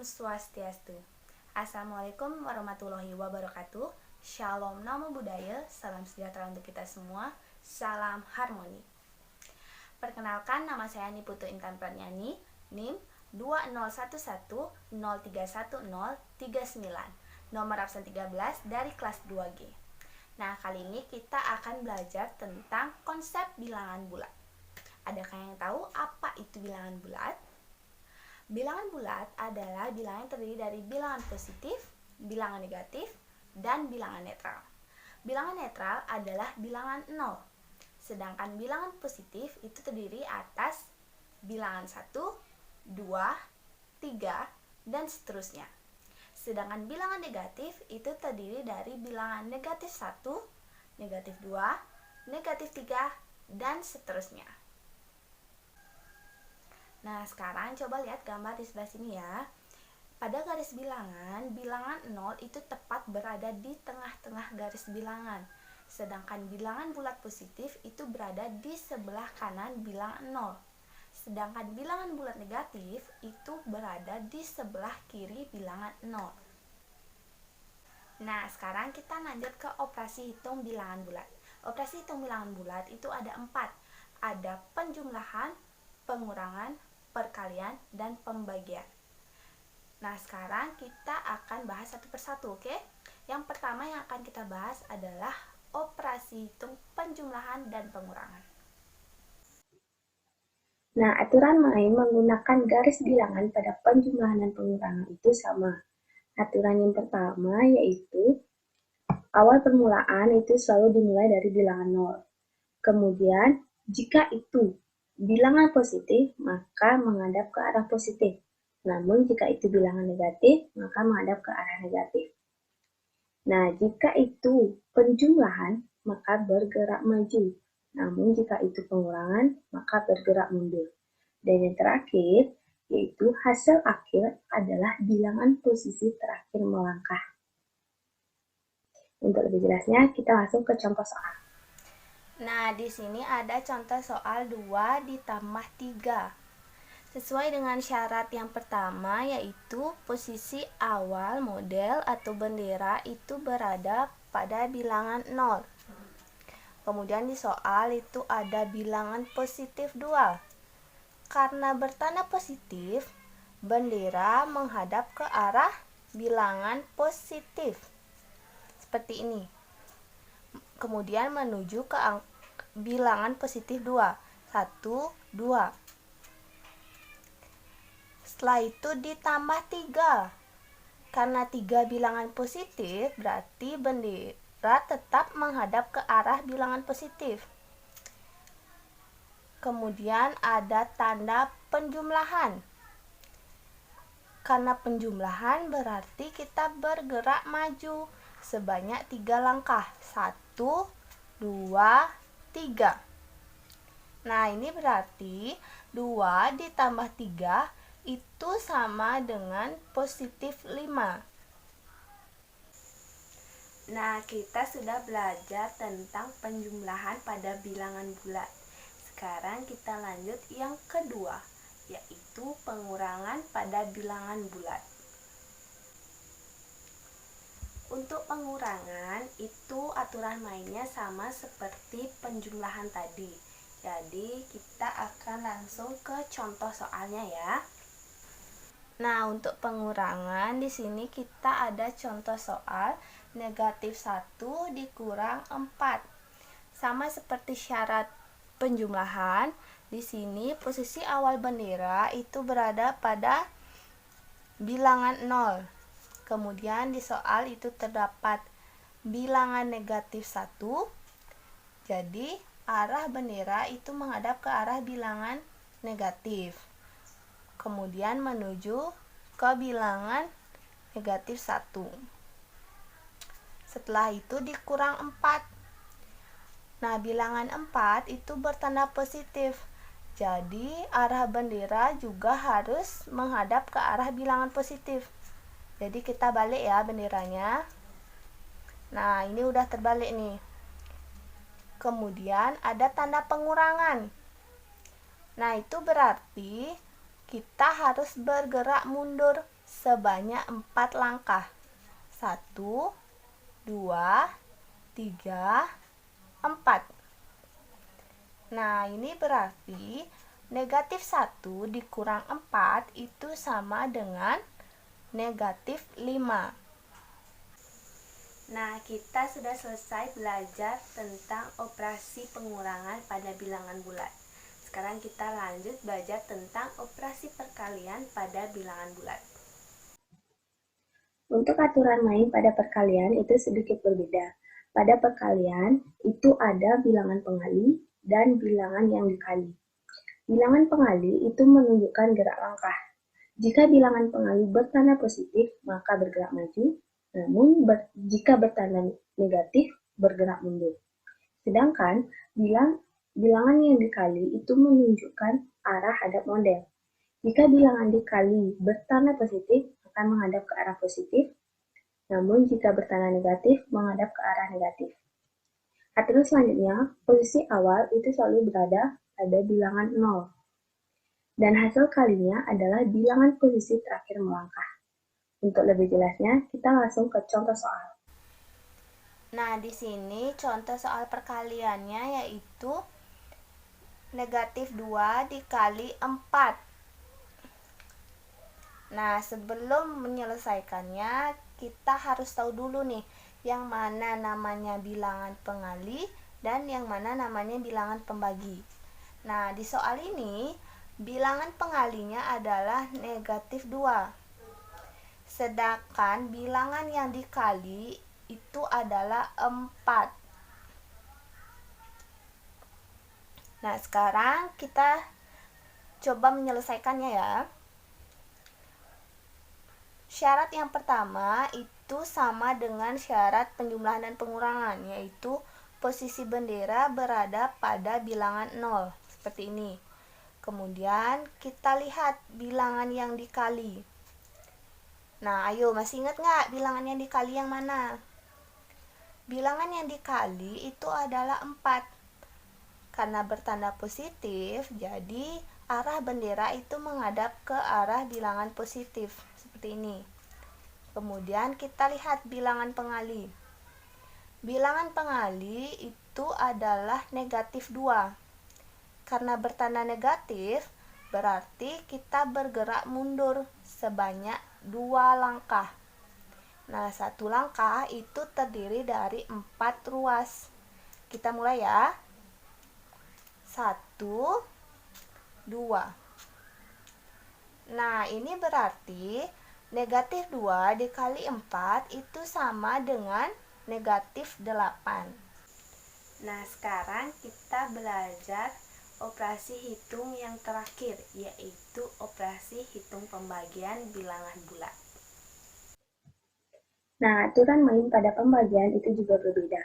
Om Swastiastu. Assalamualaikum warahmatullahi wabarakatuh. Shalom namo buddhaya. Salam sejahtera untuk kita semua. Salam harmoni. Perkenalkan, nama saya Niputu Intan Pranyani, NIM 2011031031039, nomor absen 13 dari kelas 2G. Nah, kali ini kita akan belajar tentang konsep bilangan bulat. Adakah yang tahu apa itu bilangan bulat? Bilangan bulat adalah bilangan yang terdiri dari bilangan positif, bilangan negatif, dan bilangan netral. Bilangan netral adalah bilangan 0. Sedangkan bilangan positif itu terdiri atas bilangan 1, 2, 3, dan seterusnya. Sedangkan bilangan negatif itu terdiri dari bilangan negatif 1, negatif 2, negatif 3, dan seterusnya. Nah, sekarang coba lihat gambar di sebelah sini ya. Pada garis bilangan 0 itu tepat berada di tengah-tengah garis bilangan. Sedangkan bilangan bulat positif itu berada di sebelah kanan bilangan 0. Sedangkan bilangan bulat negatif itu berada di sebelah kiri bilangan 0. Nah, sekarang kita lanjut ke operasi hitung bilangan bulat. Operasi hitung bilangan bulat itu ada 4. Ada penjumlahan, pengurangan, perkalian, dan pembagian. Nah, sekarang kita akan bahas satu persatu, oke? Yang pertama yang akan kita bahas adalah operasi hitung penjumlahan dan pengurangan. Nah, aturan main menggunakan garis bilangan pada penjumlahan dan pengurangan itu sama. Aturan yang pertama yaitu awal permulaan itu selalu dimulai dari bilangan 0. Kemudian, jika itu bilangan positif, maka menghadap ke arah positif. Namun, jika itu bilangan negatif, maka menghadap ke arah negatif. Nah, jika itu penjumlahan, maka bergerak maju. Namun, jika itu pengurangan, maka bergerak mundur. Dan yang terakhir, yaitu hasil akhir adalah bilangan posisi terakhir melangkah. Untuk lebih jelasnya, kita langsung ke contoh soal. Nah, di sini ada contoh soal 2 ditambah 3. Sesuai dengan syarat yang pertama, yaitu posisi awal model atau bendera itu berada pada bilangan 0. Kemudian di soal itu ada bilangan positif 2. Karena bertanda positif, bendera menghadap ke arah bilangan positif. Seperti ini. Kemudian menuju ke bilangan positif 2. 1, 2. Setelah itu ditambah 3. Karena 3 bilangan positif, berarti bendera tetap menghadap ke arah bilangan positif. Kemudian ada tanda penjumlahan. Karena penjumlahan berarti kita bergerak maju sebanyak 3 langkah. 1, 2, 3. Nah, ini berarti 2 ditambah 3 itu sama dengan positif 5. Nah, kita sudah belajar tentang penjumlahan pada bilangan bulat. Sekarang kita lanjut yang kedua, yaitu pengurangan pada bilangan bulat. Untuk pengurangan itu aturan mainnya sama seperti penjumlahan tadi. Jadi kita akan langsung ke contoh soalnya ya. Nah, untuk pengurangan di sini kita ada contoh soal negatif 1 dikurang 4. Sama seperti syarat penjumlahan, di sini posisi awal bendera itu berada pada bilangan 0. Kemudian di soal itu terdapat bilangan negatif 1. Jadi arah bendera itu menghadap ke arah bilangan negatif. Kemudian menuju ke bilangan negatif 1. Setelah itu dikurang 4. Nah, bilangan 4 itu bertanda positif. Jadi arah bendera juga harus menghadap ke arah bilangan positif. Jadi kita balik ya benderanya. Nah, ini udah terbalik nih. Kemudian ada tanda pengurangan. Nah, itu berarti kita harus bergerak mundur sebanyak 4 langkah. 1, 2, 3, 4. Nah, ini berarti negatif 1 dikurang 4 itu sama dengan negatif 5. Nah, kita sudah selesai belajar tentang operasi pengurangan pada bilangan bulat. Sekarang kita lanjut belajar tentang operasi perkalian pada bilangan bulat. Untuk aturan main pada perkalian itu sedikit berbeda. Pada perkalian itu ada bilangan pengali dan bilangan yang dikali. Bilangan pengali itu menunjukkan gerak langkah. Jika bilangan pengali bertanda positif, maka bergerak maju, namun jika bertanda negatif, bergerak mundur. Sedangkan bilangan yang dikali itu menunjukkan arah hadap model. Jika bilangan dikali bertanda positif, akan menghadap ke arah positif, namun jika bertanda negatif, menghadap ke arah negatif. Aturan selanjutnya, posisi awal itu selalu berada pada bilangan 0. Dan hasil kalinya adalah bilangan posisi terakhir melangkah. Untuk lebih jelasnya, kita langsung ke contoh soal. Nah, di sini contoh soal perkaliannya yaitu negatif 2 dikali 4. Nah, sebelum menyelesaikannya, kita harus tahu dulu nih, yang mana namanya bilangan pengali dan yang mana namanya bilangan pembagi. Nah, di soal ini, bilangan pengalinya adalah negatif 2. Sedangkan bilangan yang dikali itu adalah 4. Nah, sekarang kita coba menyelesaikannya ya. Syarat yang pertama itu sama dengan syarat penjumlahan dan pengurangan, yaitu posisi bendera berada pada bilangan 0, seperti ini. Kemudian kita lihat bilangan yang dikali. Nah, ayo masih ingat nggak bilangan yang dikali yang mana? Bilangan yang dikali itu adalah 4. Karena bertanda positif, jadi arah bendera itu menghadap ke arah bilangan positif, seperti ini. Kemudian kita lihat bilangan pengali. Bilangan pengali itu adalah negatif 2. Karena bertanda negatif, berarti kita bergerak mundur sebanyak 2 langkah. Nah, 1 langkah itu terdiri dari 4 ruas. Kita mulai ya. 1, 2. Nah, ini berarti negatif 2 dikali 4 itu sama dengan negatif 8. Nah, sekarang kita belajar operasi hitung yang terakhir, yaitu operasi hitung pembagian bilangan bulat. Nah, aturan main pada pembagian itu juga berbeda.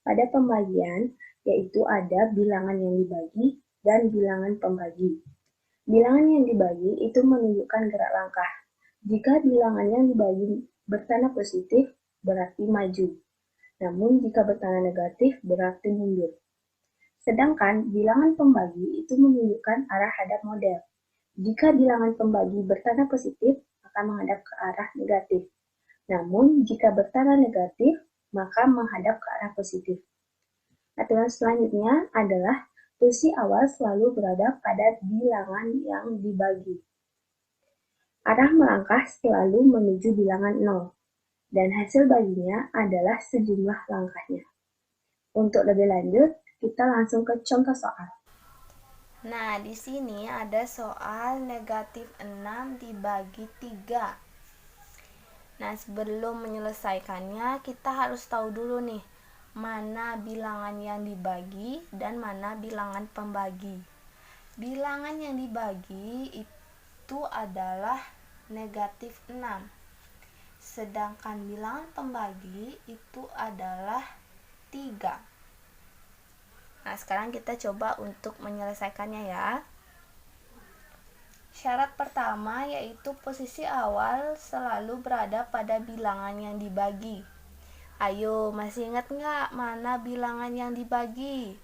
Pada pembagian, yaitu ada bilangan yang dibagi dan bilangan pembagi. Bilangan yang dibagi itu menunjukkan gerak langkah. Jika bilangan yang dibagi bertanda positif, berarti maju. Namun jika bertanda negatif, berarti mundur. Sedangkan bilangan pembagi itu menunjukkan arah hadap model. Jika bilangan pembagi bertanda positif, akan menghadap ke arah negatif. Namun jika bertanda negatif, maka menghadap ke arah positif. Aturan selanjutnya adalah posisi awal selalu berada pada bilangan yang dibagi. Arah melangkah selalu menuju bilangan 0, dan hasil baginya adalah sejumlah langkahnya. Untuk lebih lanjut, kita langsung ke contoh soal. Nah, di sini ada soal negatif 6 dibagi 3. Nah, sebelum menyelesaikannya, kita harus tahu dulu nih, mana bilangan yang dibagi dan mana bilangan pembagi. Bilangan yang dibagi itu adalah negatif 6. Sedangkan bilangan pembagi itu adalah 3. Nah, sekarang kita coba untuk menyelesaikannya ya. Syarat pertama yaitu posisi awal selalu berada pada bilangan yang dibagi. Ayo, masih ingat nggak mana bilangan yang dibagi?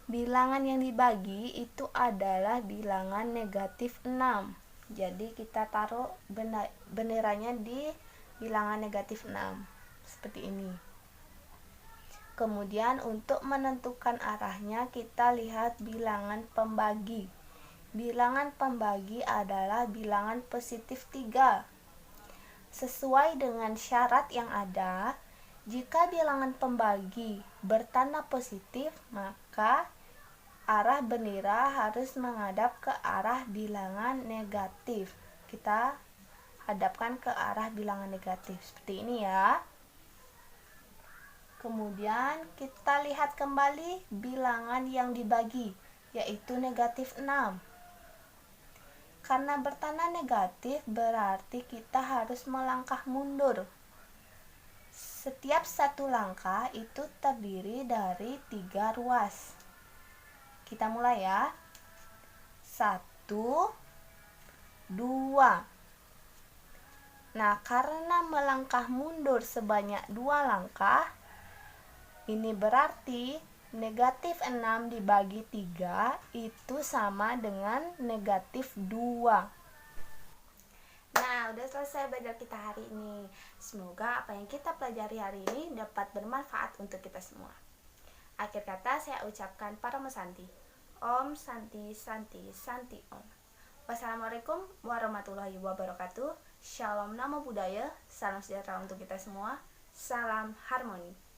Bilangan yang dibagi itu adalah bilangan negatif 6. Jadi kita taruh benderanya di bilangan negatif 6 seperti ini. Kemudian untuk menentukan arahnya kita lihat bilangan pembagi. Bilangan pembagi adalah bilangan positif 3. Sesuai dengan syarat yang ada, jika bilangan pembagi bertanda positif, maka arah bendera harus menghadap ke arah bilangan negatif. Kita hadapkan ke arah bilangan negatif seperti ini ya. Kemudian kita lihat kembali bilangan yang dibagi, yaitu negatif 6. Karena bertanda negatif berarti kita harus melangkah mundur. Setiap satu langkah itu terdiri dari 3 ruas. Kita mulai ya. 1, 2. Nah, karena melangkah mundur sebanyak 2 langkah, ini berarti negatif 6 dibagi 3 itu sama dengan negatif 2. Nah, udah selesai belajar kita hari ini. Semoga apa yang kita pelajari hari ini dapat bermanfaat untuk kita semua. Akhir kata saya ucapkan Paramo Santi. Om Santi Santi Santi Om. Wassalamualaikum warahmatullahi wabarakatuh. Shalom Namo Buddhaya. Salam sejahtera untuk kita semua. Salam harmoni.